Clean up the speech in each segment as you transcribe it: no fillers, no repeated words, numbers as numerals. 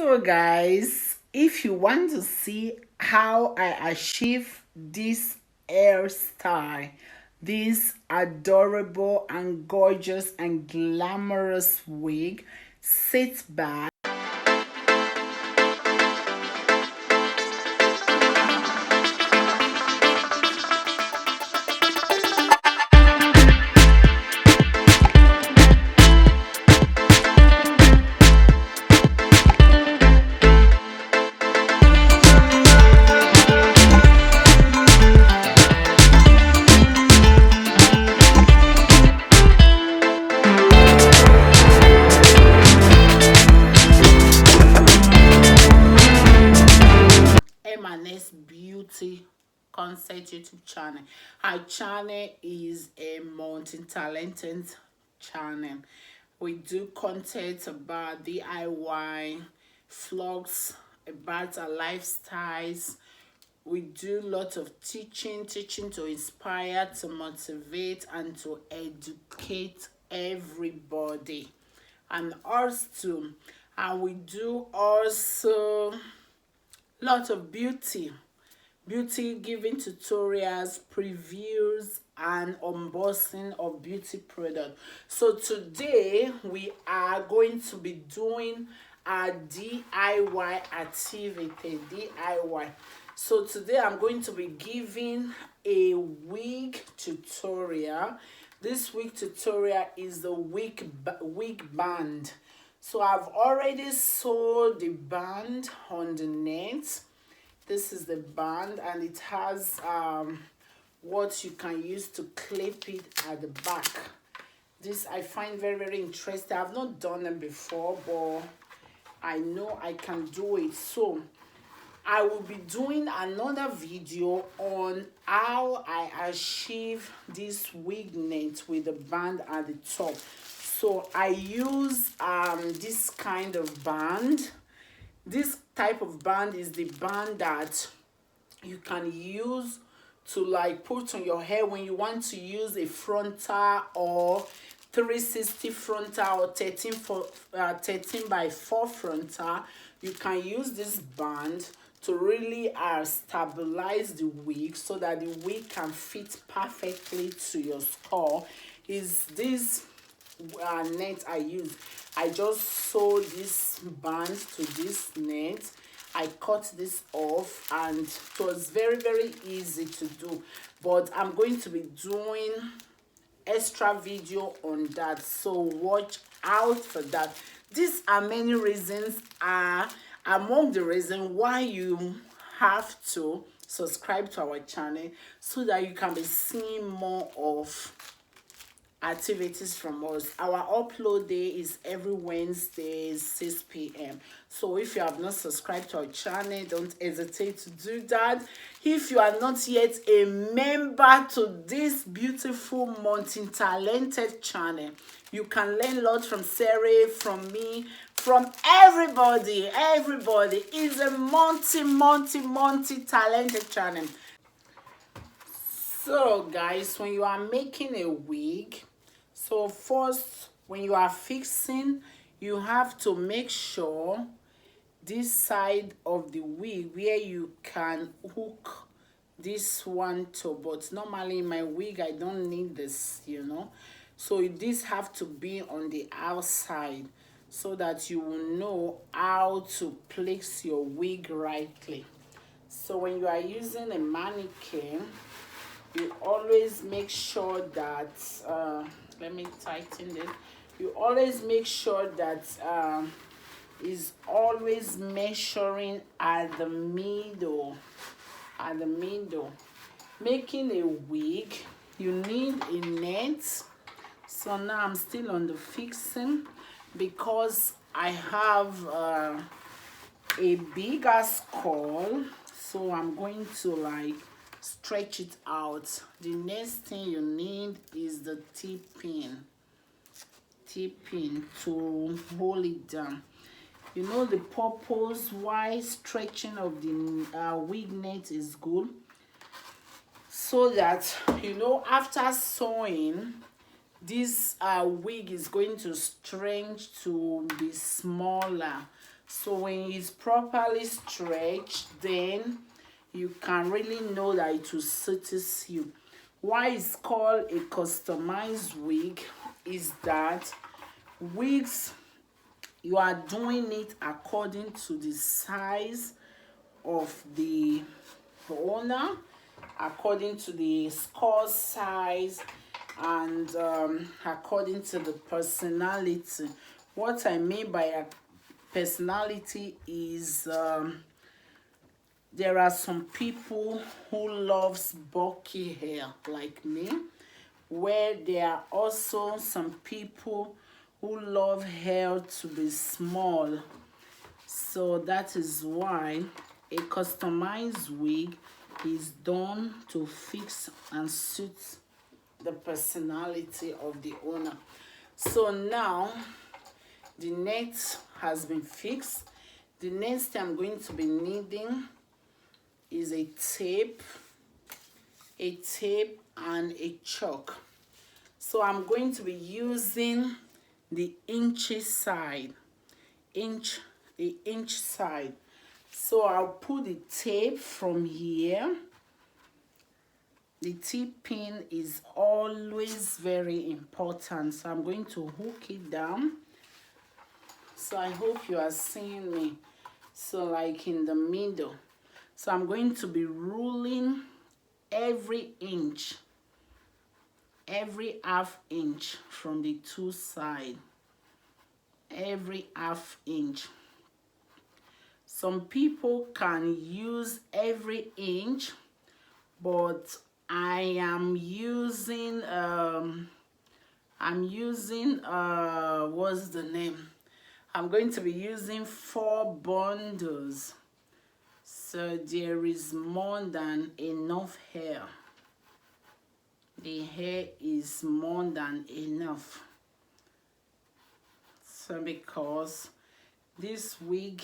So guys, if you want to see how I achieve this hairstyle, this adorable and gorgeous and glamorous wig, sit back. MnSBeautyKonzept YouTube channel. Our channel is a multi-talented channel. We do content about DIY, vlogs, about our lifestyles. We do lots of teaching to inspire, to motivate, and to educate everybody. And also, and we do also lot of beauty giving tutorials, previews, and unboxing of beauty products. So today we are going to be doing a DIY activity. So today I'm going to be giving a wig tutorial. This wig tutorial is the wig band. So I've already sewed the band on the net. This is the band, and it has what you can use to clip it at the back. This I find very interesting. I've not done them before, but I know I can do it. So I will be doing another video on how I achieve this wig net with the band at the top. So I use this kind of band. This type of band is the band that you can use to like put on your hair when you want to use a frontal or 360 frontal or 13 by 4 frontal. You can use this band to really stabilize the wig so that the wig can fit perfectly to your skull. Is this net I use? I just sew this band to this net. I cut this off, and it was very easy to do, but I'm going to be doing extra video on that, so watch out for that. These are many reasons, among the reasons why you have to subscribe to our channel, so that you can be seeing more of activities from us. Our upload day is every Wednesday 6 p.m. so if you have not subscribed to our channel, don't hesitate to do that. If you are not yet a member to this beautiful multi-talented channel, you can learn a lot from Seree, from me, from everybody. Is a multi-talented channel. So guys, when you are making a wig, so first, when you are fixing, you have to make sure this side of the wig where you can hook this one to, but normally in my wig I don't need this, you know. So this have to be on the outside so that you will know how to place your wig rightly. So when you are using a mannequin, you always make sure that let me tighten this. You always make sure that is always measuring at the middle. Making a wig, you need a net. So now I'm still on the fixing because I have a bigger skull, so I'm going to like stretch it out. The next thing you need is the T-pin to hold it down. You know the purpose why stretching of the wig net is good, so that you know after sewing this wig is going to stretch to be smaller. So when it's properly stretched, then you can really know that it will suit you. Why it's called a customized wig is that wigs, you are doing it according to the size of the owner, according to the skull size, and according to the personality. What I mean by a personality is there are some people who loves bulky hair like me, where there are also some people who love hair to be small. So that is why a customized wig is done to fix and suit the personality of the owner. So now the net has been fixed. The next thing I'm going to be needing is a tape and a chalk. So I'm going to be using the inch side. So I'll put the tape from here. The tip pin is always very important, so I'm going to hook it down. So I hope you are seeing me. So like in the middle. So I'm going to be ruling every inch, every half inch from the two sides, every half inch. Some people can use every inch, but I am using what's the name? I'm going to be using 4 bundles. So there is more than enough hair. The hair is more than enough. So because this wig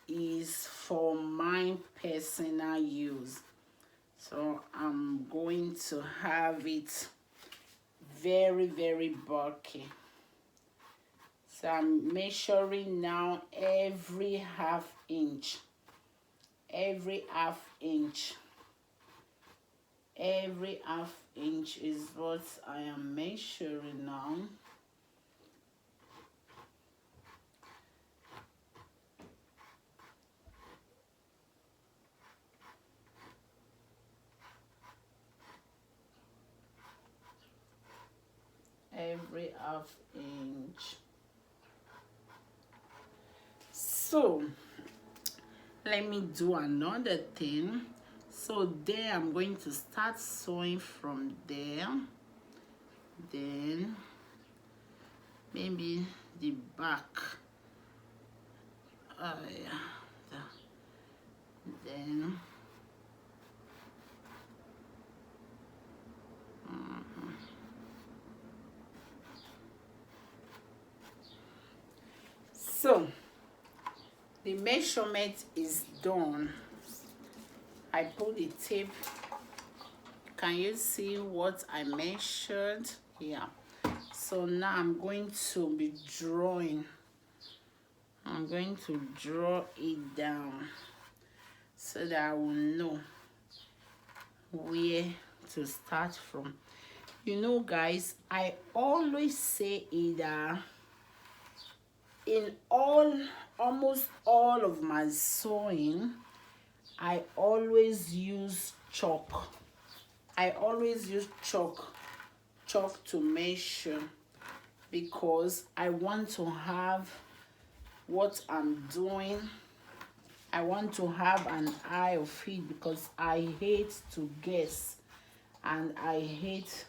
is for my personal use, so I'm going to have it very, very bulky. So I'm measuring now every half inch. Every half inch is what I am measuring now. Every half inch. So let me do another thing. So there I'm going to start sewing from there, then maybe the back, then so the measurement is done. I put the tape. Can you see what I measured? Yeah. So now I'm going to be drawing. I'm going to draw it down so that I will know where to start from. You know, guys, I always say either in almost all of my sewing, I always use chalk. I always use chalk to measure, because I want to have what I'm doing. I want to have an eye of it, because I hate to guess and I hate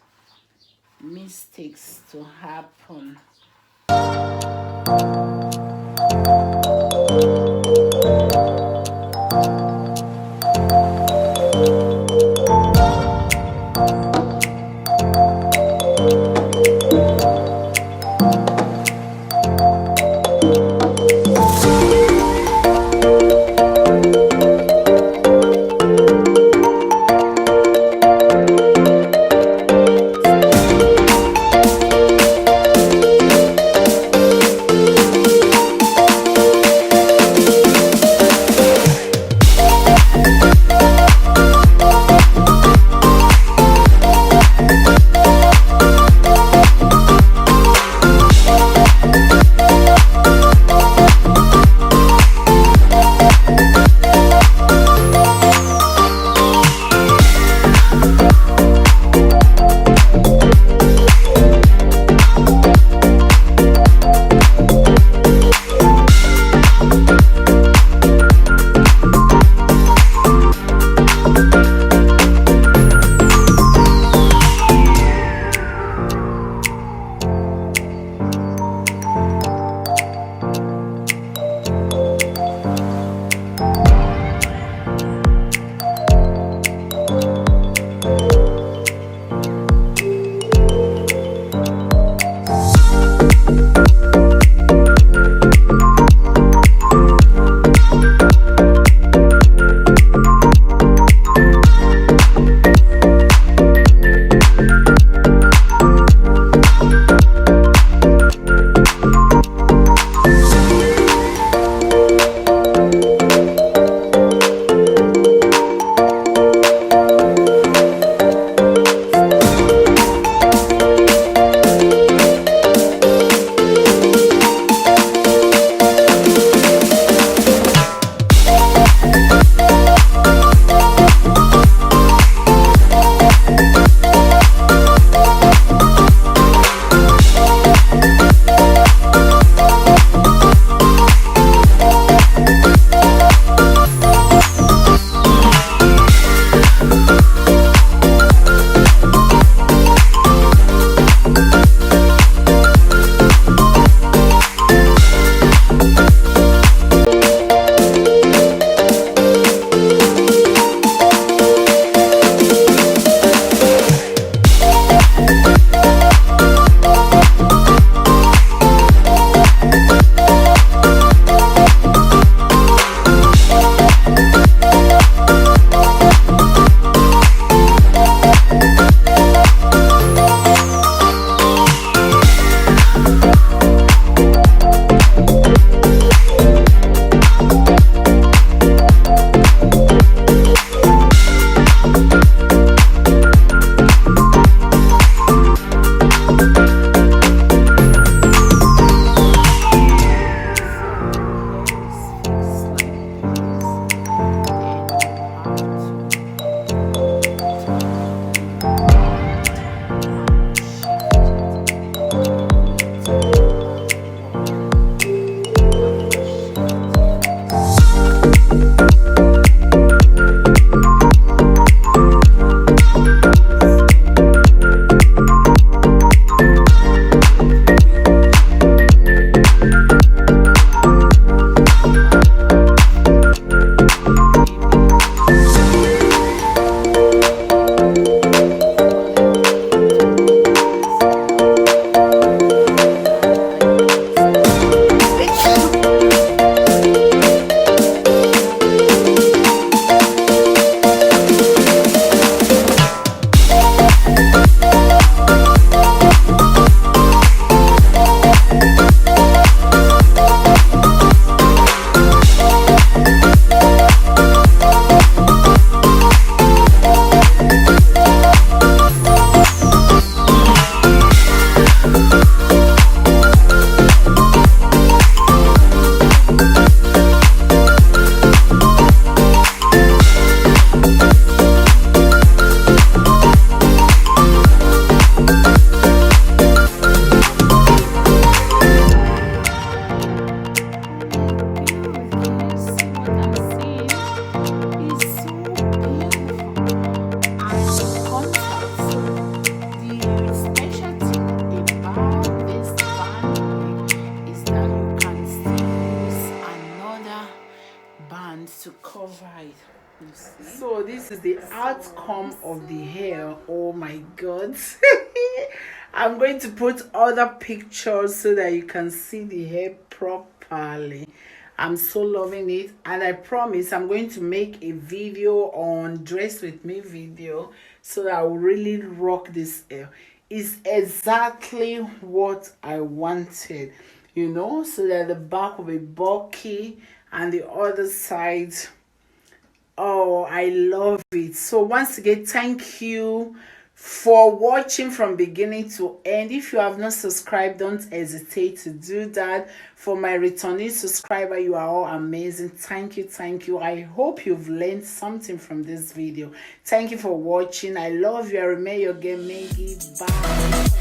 mistakes to happen. band to cover it. You see? So this is the outcome of the hair. Oh my god. I'm going to put other pictures so that you can see the hair properly. I'm so loving it, and I promise I'm going to make a video on dress with me video so that I will really rock this hair. It's exactly what I wanted, you know, so that the back will be bulky and the other side. Oh, I love it. So once again, thank you for watching from beginning to end. If you have not subscribed, don't hesitate to do that. For my returning subscriber, you are all amazing. Thank you. I hope you've learned something from this video. Thank you for watching. I love you. I remain your girl Maggie. Bye.